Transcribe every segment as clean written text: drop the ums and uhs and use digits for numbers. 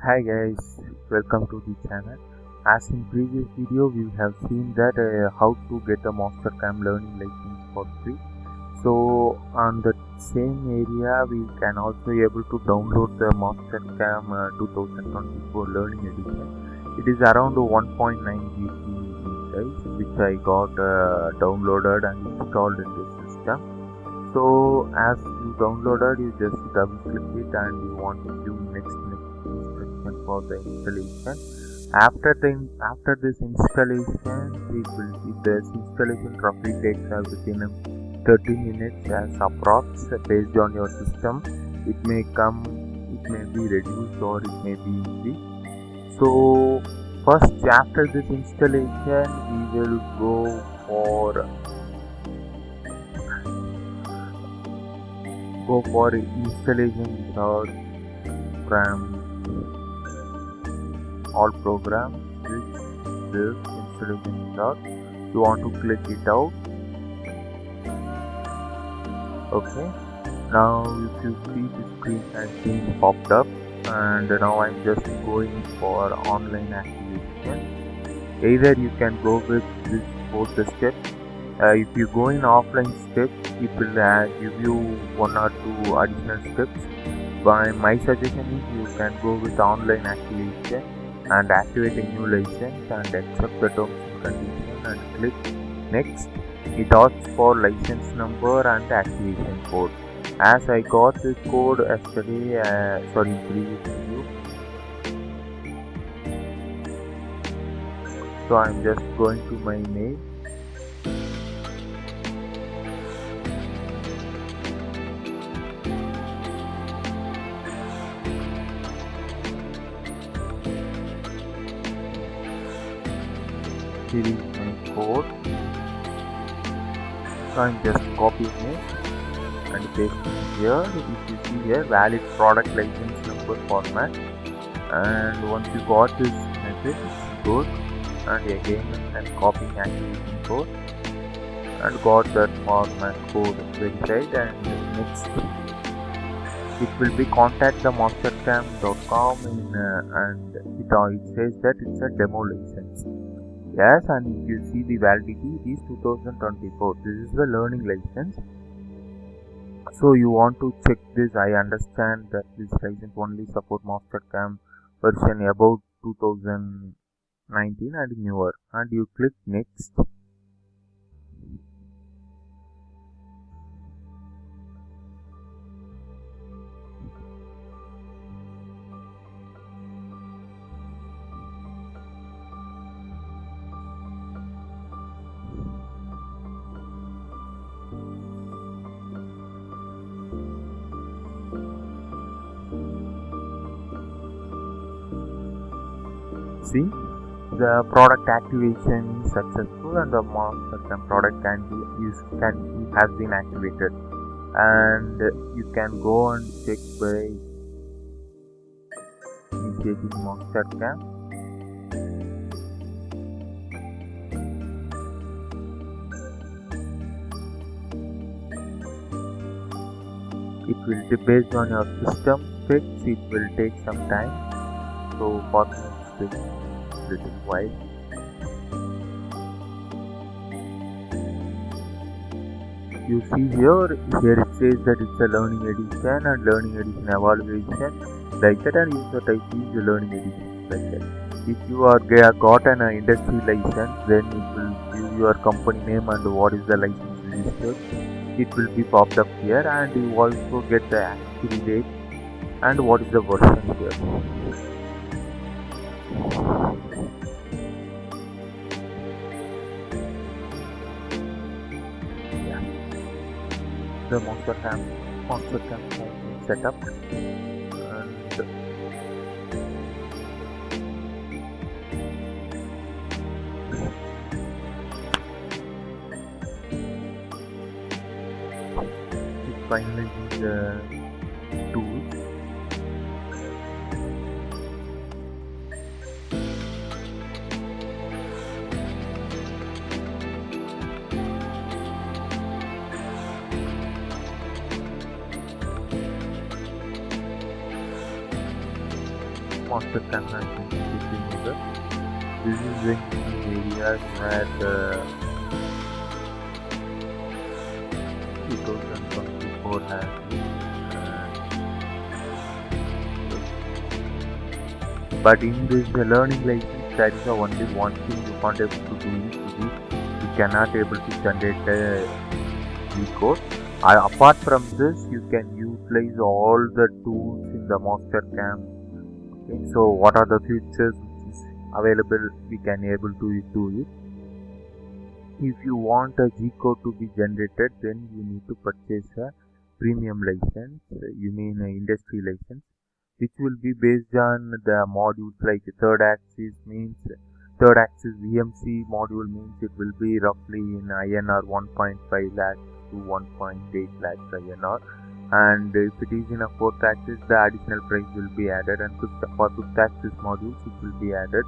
Hi guys, welcome to the channel. As in previous video we have seen that how to get a Mastercam learning license for free. So on the same area we can also able to download the Mastercam 2024 learning edition. It is around 1.9 GB in size, which I got downloaded and installed in the system. So as you downloaded, you just double click it and you want to do next instruction for the installation. After this installation, if this installation roughly takes within 30 minutes as approx based on your system. It may be reduced or it may be increased. So first, after this installation, we will go for installation without from all programs. This installation without, you want to click it out. Okay, now if you see the screen has been popped up, and now I'm just going for online activation. Either you can go with this both the steps. If you go in offline steps, it will give you one or two additional steps. But my suggestion is you can go with online activation and activate a new license and accept the terms and conditions and click next. It asks for license number and activation code. As I got this code yesterday, previous video, so I'm just going to my mail. Here is my code, so I'm just copying it and pasting here. If you see here, valid product license number format, and once you got this message, it's good. And again I'm copying activation code and got that format code verified, and next it will be contact the mastercam.com and it says that it's a demo license. Yes, and if you see the validity, it is 2024. This is the learning license. So you want to check this. I understand that this license only support Mastercam version above 2019 and newer, and you click next. See, the product activation is successful and the Mastercam product has been activated, and you can go and check by initiating Mastercam. It will be based on your system specs. It will take some time, so for me it's a little while. You see here it says that it's a learning edition and learning edition evaluation like that, and user type is the learning edition like that. If you are got an industry license, then it will give your company name and what is the license registered. It will be popped up here, and you also get the activity date and what is the version here. Yeah, the Mastercam has been set up, and it's finalizing the tools. Mastercam has been distributed. This is the areas where the 2024 has been, but in this learning license there is only one thing you can't able to do is you cannot able to generate a G code. Apart from this, you can utilize all the tools in the Mastercam. Okay, so what are the features which is available? We can able to do it. If you want a G code to be generated, then you need to purchase a premium license. You mean an industry license, which will be based on the modules like third axis VMC module means it will be roughly in INR 1.5 lakhs to 1.8 lakhs INR, and if it is in a fourth axis the additional price will be added, and for fifth axis modules it will be added.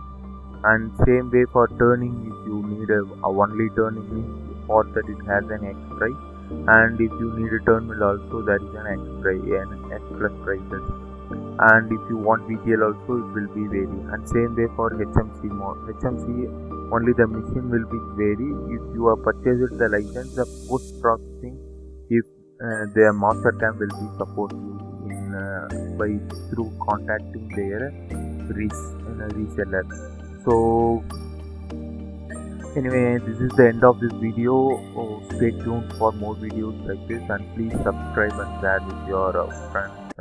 And same way for turning, if you need a only turning means for that it has an X price, and if you need a turn wheel also there is an X price, an X plus prices, and if you want VTL also it will be vary. And same way for HMC only the machine will be vary. If you have purchased the license, the post processing, if their Mastercam will be support you in by through contacting their reseller. So anyway, this is the end of this video. Stay tuned for more videos like this, and please subscribe and share with your friends.